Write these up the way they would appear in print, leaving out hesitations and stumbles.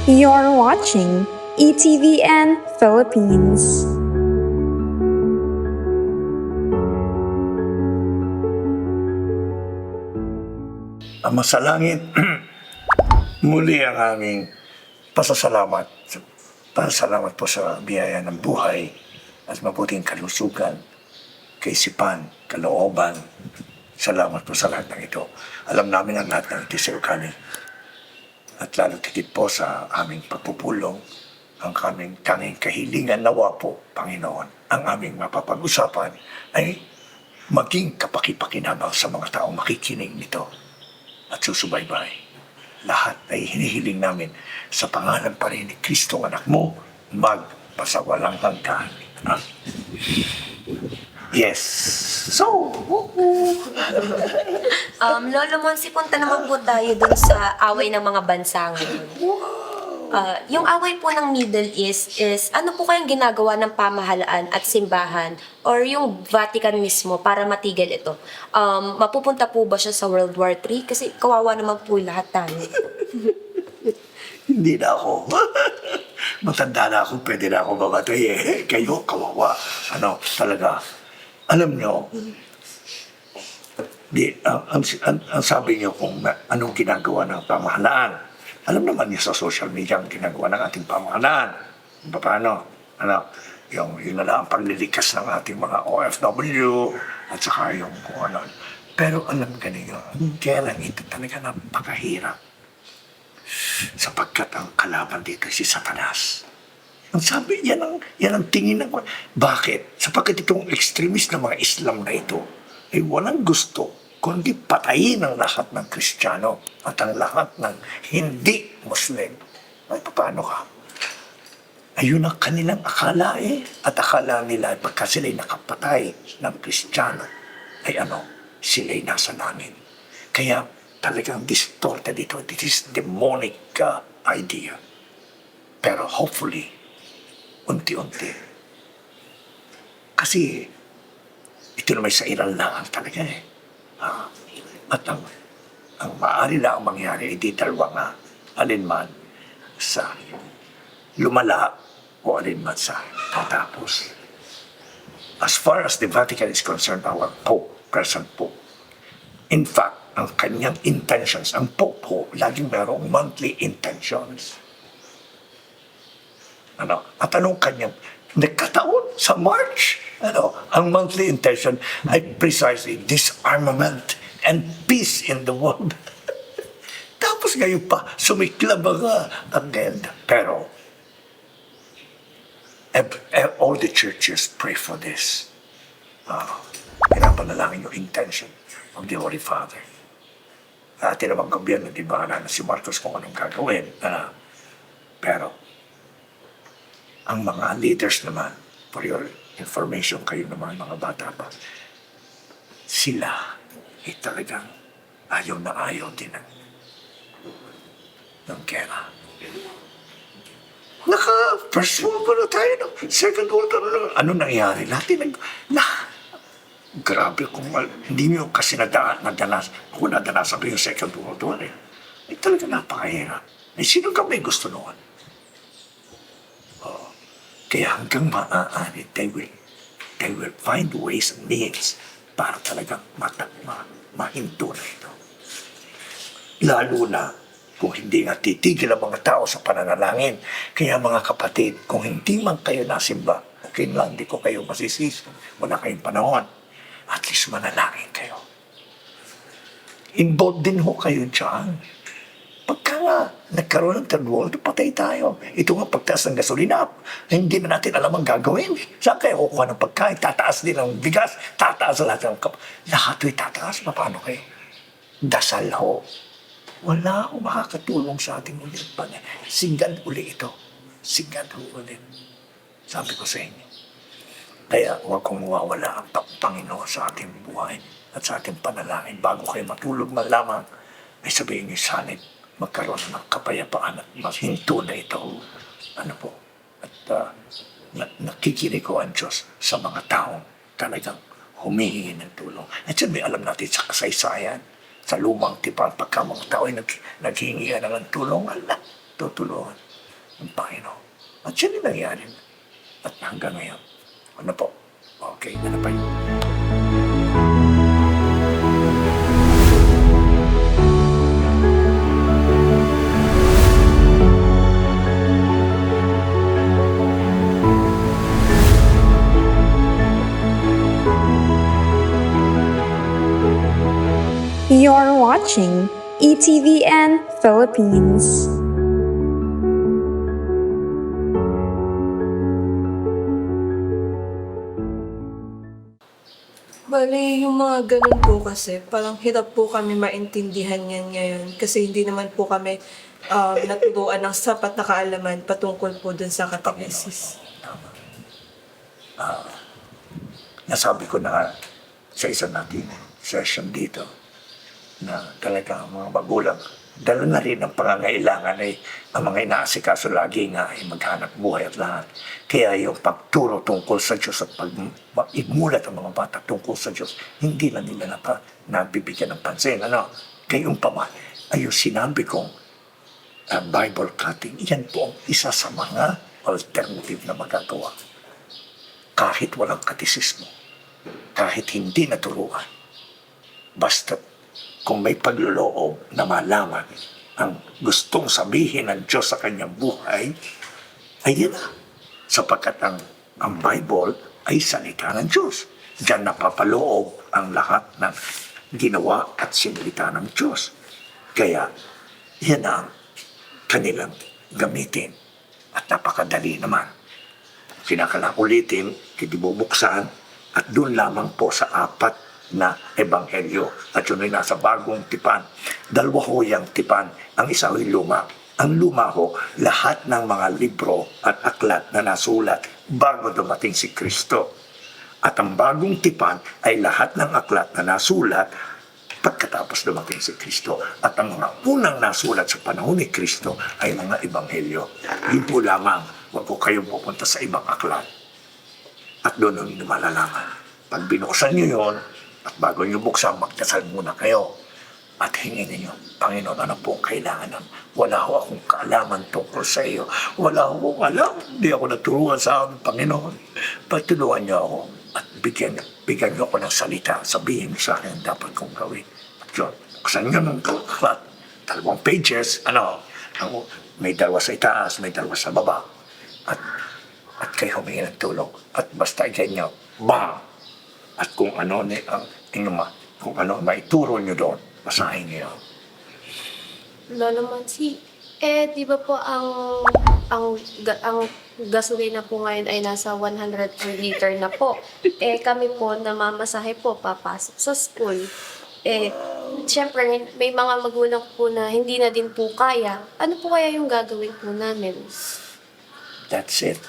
You're watching ETVN Philippines. Ama sa langit, muli ang aming pasasalamat. Pasasalamat po sa biyaya ng buhay at mabuting kalusugan, kaisipan, kalooban. Salamat po sa lahat ng ito. Alam namin ang lahat ng ito sa kami. At lalo tikit po sa aming pagpupulong, ang aming tanging kahilingan nawa po, Panginoon, ang aming mapapag-usapan ay maging kapakipakinabang sa mga taong makikinig nito at susubaybay. Lahat ay hinihiling namin sa pangalan pa rin ni Kristo, anak mo, magpasawalang hanggan. Yes. So, Lolo Monsi, punta naman po tayo dun sa away ng mga bansa ngayon. Yung away po ng Middle East is, ano po kayang ginagawa ng pamahalaan at simbahan or yung Vatican mismo para matigil ito? Mapupunta po ba siya sa World War III? Kasi kawawa naman po lahat tayo. hindi na ako. Matanda na ako, pwede na ako mamatay eh. Kayo, kawawa. Ano, talaga. Alam nyo, ang sabi nyo kung anong ginagawa ng pamahalaan. Alam naman niyo sa social media ang ginagawa ng ating pamahalaan. Paano? Ano? Yung na lang ang paglilikas ng ating mga OFW at saka yung kung ano. Pero alam ka niyo, kailan ito talaga napakahirap. Sapagkat ang kalaban dito si Satanas. Ang sabi, yan ang tingin ng... Bakit? Sapagkat itong extremist na mga Islam na ito ay walang gusto kundi patayin ang lahat ng Kristiyano at ang lahat ng hindi Muslim. Ay, paano ka? Ayun ang kanilang akala eh. At akala nila pagka sila'y nakapatay ng Kristiyano, ay sila'y nasa langit. Kaya talagang distorted ito. This is demonic idea. Pero hopefully, unti-unti. Kasi ito naman sa Iran lang talaga eh. At ang maaari lang ang mangyari ay di dalawa alinman sa lumala o alinman sa tatapos. As far as the Vatican is concerned, our Pope, present Pope, in fact, ang kanyang intentions, ang Pope po, laging merong monthly intentions. At anong kanyang nagkataon sa March? Ang monthly intention ay precisely disarmament and peace in the world. Tapos ngayon pa, sumiklab ang end. Pero, all the churches pray for this. Pinapanalangin yung intention of the Holy Father. Atin namang gobyerno, di ba, na si Marcos kung anong gagawin. Pero, ang mga leaders naman, for your information, kayo naman mga bata pa, sila ay talagang ayaw na ayaw din ng gera. First world war na tayo, no? Second world war na. Ano nangyari? Grabe kung hindi nyo kasi ako nadanasan ko yung Second World War eh. Ay talaga napakahirap. Ay sino ka may gusto noon? Kaya hanggang maaari, they will find ways and means para talagang mahinto na ito. Lalo na kung hindi nga titigil ang mga tao sa pananalangin. Kaya mga kapatid, kung hindi man kayo nasimba, okay lang, hindi ko kayo masisisi. Wala kayong panahon. At least manalangin kayo. Involved din ho kayo dyan. Pagka nga nagkaroon ng third world, patay tayo. Ito nga pagtaas ng gasolina, hindi na natin alam ang gagawin. Saan kayo kukuha ng pagkain? Tataas din ang bigas, tataas lahat ng lahat ay tataas. Paano kayo? Dasal ho. Wala akong makakatulong sa ating ulit. Singgad uli ito. Singgad ho ulit. Sabi ko sa inyo. Kaya huwag kong mawawala ang Panginoon sa ating buhay at sa ating panalangin. Bago kayo matulog man lamang, ay sabihin niyo sanib, magkaroon ng kapayapaan at maghinto na ito. At nakikinig ko ang Diyos sa mga taong talagang humihingi ng tulong. At yun, may alam natin sa kasaysayan, sa lumang tipan, pagka mga tao ay naghihingi ng tulong, tutulungan. ng Panginoon. At yun yung nangyari. At hanggang ngayon. Ano po? Okay, ano pa yun? You're watching ETVN Philippines. Bale, yung mga ganun po kasi, parang hirap po kami maintindihan yan ngayon kasi hindi naman po kami naturuan ng sapat na kaalaman patungkol po dun sa catechesis. Nasabi ko na sa isa nating session dito na talaga ang mga magulang, dala na rin ang pangangailangan ay ang mga inaasikaso lagi nga ay maghanap buhay at lahat. Kaya yung pagturo tungkol sa Diyos at pag-imulat ang mga bata tungkol sa Diyos, hindi na nila nabibigyan ng pansin. Ano? Kayong paman ay yung sinabi kong Bible cutting, yan po ang isa sa mga alternative na magagawa. Kahit walang katisismo, kahit hindi naturuan, basta kung may pagluloob na malaman ang gustong sabihin ng Diyos sa kanyang buhay, ay yun na. Sapagkat ang Bible ay salita ng Diyos. Diyan napapaloob ang lahat ng ginawa at sinalita ng Diyos. Kaya, yan ang kanilang gamitin. At napakadali naman. Kinakailangan ulitin, kitibubuksan, at doon lamang po sa 4 na ebanghelyo. At yun ay nasa bagong tipan. 2 ho yung tipan. Ang isa ay luma. Ang luma ho, lahat ng mga libro at aklat na nasulat bago dumating si Kristo. At ang bagong tipan ay lahat ng aklat na nasulat pagkatapos dumating si Kristo. At ang mga unang nasulat sa panahon ni Kristo ay mga ebanghelyo. Yun po lamang, huwag po kayong pupunta sa ibang aklat. At doon ang malalaman. Pag binuksan nyo yun, at bago nyo buksan, magdasal muna kayo. At hingin ninyo, Panginoon, ano po ang kailangan nun? Wala ho akong kaalaman tungkol sa iyo. Wala ho akong alam. Hindi ako naturuan sa amin, Panginoon. Pagtulungan niyo ako at bigyan niyo ako ng salita. Sabihin niyo sa akin ang dapat kong gawin. At yun, buksan nyo ng aklat. 2 pages, may 2 sa itaas, may 2 sa baba. At kayo humingi ng tulong. At basta ganyan, bang! At kung ano kung ano maituro nyo doon, basahin nyo yun. Lolo Monsi, di ba po ang gasolina po ngayon ay nasa 100 per liter na po. Kami po namamasahe po papasok sa school. Siyempre, may mga magulang po na hindi na din po kaya. Ano po kaya yung gagawin po namin? That's it.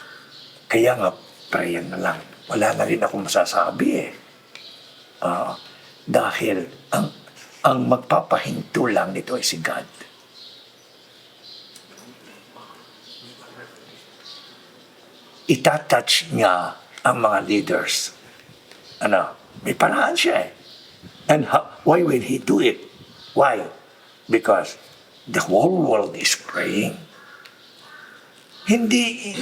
Kaya nga, prayer na lang. Wala na rin akong masasabi dahil ang magpapahinto lang nito ay si God. Itatouch niya ang mga leaders. May paraan siya eh. And why will he do it? Why? Because the whole world is praying. Hindi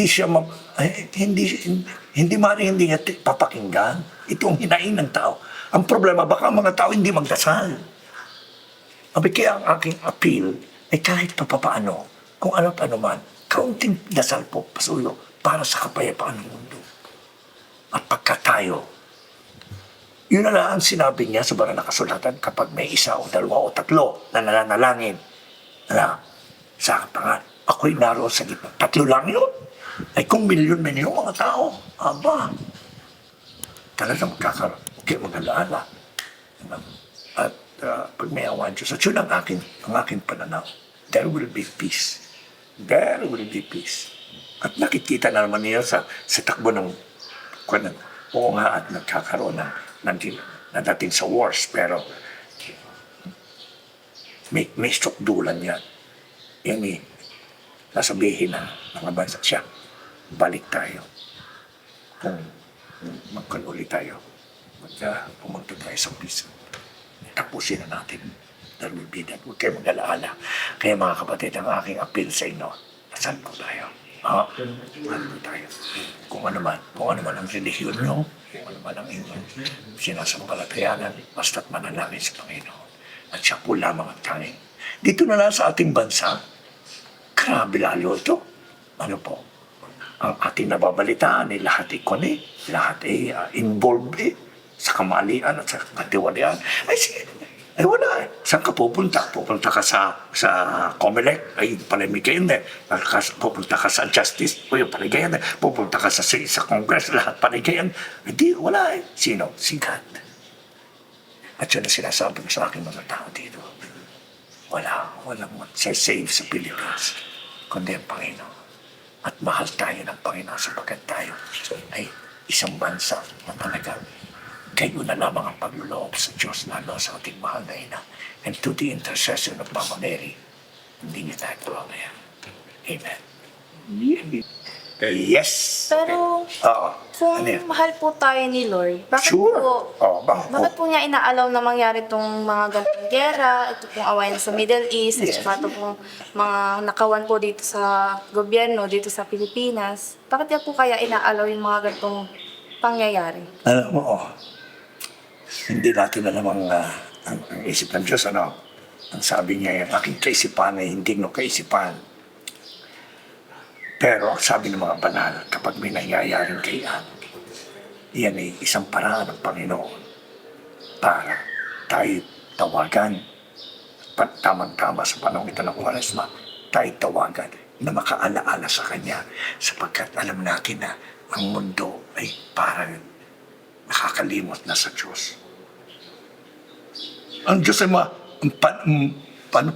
siya hindi niya papakinggan itong hinaing ng tao. Ang problema, baka mga tao hindi magdasal. Kaya ang aking appeal ay kahit papaano, kung ano pa naman, kaunting dasal po, pasuyo, para sa kapayapaan ng mundo. At pagka tayo, yun na lang ang sinabi niya sa banal na kasulatan kapag may 1 o 2 o 3 na nananalangin. Sa kapangan, ako'y naroon sa gitna. 3 lang yun. Ay kung milyon-milyon mga tao, talagang magkakaroon. Okay, mag-alaala. At pag may awan Diyos, at yun ang aking pananaw. There will be peace. There will be peace. At nakikita na naman niya sa takbo ng oo nga at nagkakaroon na dating sa wars, pero may strukdulan yan. Yan nasabihin ng mga bansa siya. Balik tayo. Kung magkanulit tayo, pumunta tayo sa peace. Tapusin na natin There will be that. Huwag kayo mag-alaala. Kaya mga kapatid, ang aking appeal sa inyo, nasaan po tayo? Ha? Ano po tayo? Kung ano man ang relihiyon nyo, kung ano man ang inyong sinasampalatayanan, basta't manalangin sa Panginoon. At siya po lamang ang tanging. Dito na lang sa ating bansa, grabe lalo ito. Ano po? Ang ating nababalitaan ay lahat lahat ay involved sa kamalian at sa katiwalian. Ay sige, ay wala eh. Saan ka pupunta? Pupunta ka sa COMELEC, ay palimig kayo hindi. Pupunta ka sa Justice, o yung paligay yan. Pupunta ka sa Congress, lahat paligay yan. Hindi, wala eh. Sino? Si God. At yun ang sinasabi ko sa aking mga tao dito. Walang magsasave sa Pilipinas, kundi ang Panginoon. At mahal tayo ng Panginoon sapagkat tayo ay isang bansa na talaga kayo na lamang ang pagluloob sa Diyos, lalo sa ating mahal na ina. And to the intercession of Mama Mary, hindi niyo tayo tuwa ngayon. Amen. Yes. Pero Oo. kung Ano yan? mahal po tayo ni Lord, bakit Sure. po bakit po niya inaalaw na mangyari itong mga ganitong gera, ito pong awayan sa Middle East, at saka ito pong mga nakawan po dito sa gobyerno, dito sa Pilipinas? Bakit niya po kaya inaalaw yung mga ganitong pangyayari? Alam mo, hindi natin alam ang isip ng Diyos, ano? Ang sabi niya, ang aking kaisipan ay hindi no kaisipan. Pero ang sabi ng mga banal, kapag may nangyayaring kayaan, iyan ay isang paraan ng Panginoon para tayo tawagan, tamang-tama sa panahon ito ng Kwaresma, tayo tawagan na makaalaala sa Kanya sapagkat alam natin na ang mundo ay parang nakakalimot na sa Diyos. Ang Diyos ay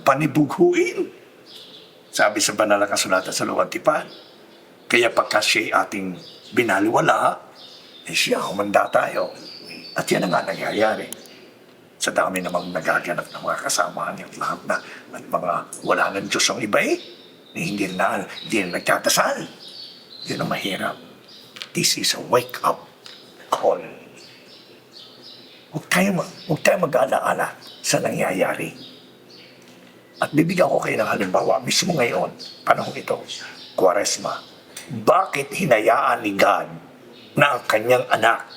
panibughuin. Sabi sa banal na kasulatan sa luwang tipan. Kaya pagka siya'y ating binaliwala, siya, humanda tayo. At yan ang nga nangyayari. Sa dami namang nagaganap ng mga kasamahan yung lahat na at mga wala ng Diyos ang iba hindi na nagtatasal. Yun ang mahirap. This is a wake-up call. Huwag tayo mag-alaala sa nangyayari. At bibigyan ko kayo ng halimbawa, mismo ngayon, panahon ito, Kwaresma. Bakit hinayaan ni God na ang kanyang anak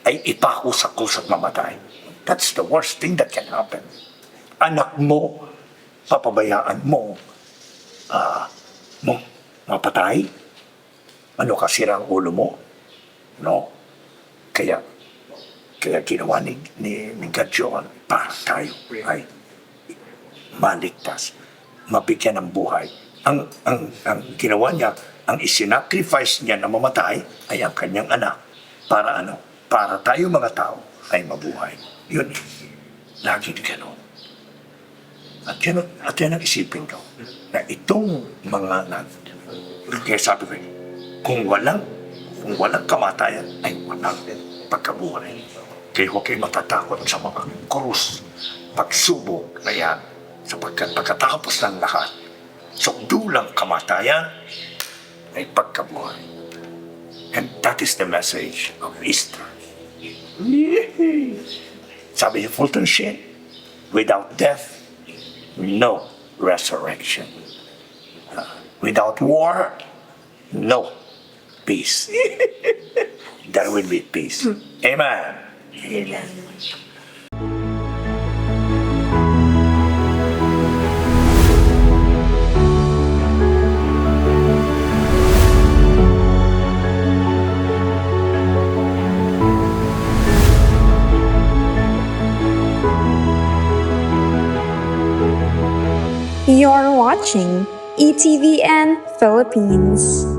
ay ipakusat-kusat mamatay? That's the worst thing that can happen. Anak mo, papabayaan mo, mapatay? Ano kasira ang ulo mo? No. Kaya ginawa ni God yun para tayo ay maligtas, mabigyan ng buhay. Ang ginawa niya, ang isinacrifice niya na mamatay ay ang kanyang anak. Para ano? Para tayo mga tao ay mabuhay. Yun. Laging gano'n. At yan ang isipin ko. Na itong mga kaya sabi ko, kung walang kamatayan ay walang pagkabuhay. Kaya huwag kayo matatakot sa mga krus, pagsubok na yan. Sapagkat pagkatapos ng lahat, sukdulang kamatayan ay pagkabuhay. And that is the message of Easter. Sabi ni Fulton Sheen, without death, no resurrection. Without war, no peace. There will be peace. Amen. Amen. You're watching ETVN Philippines.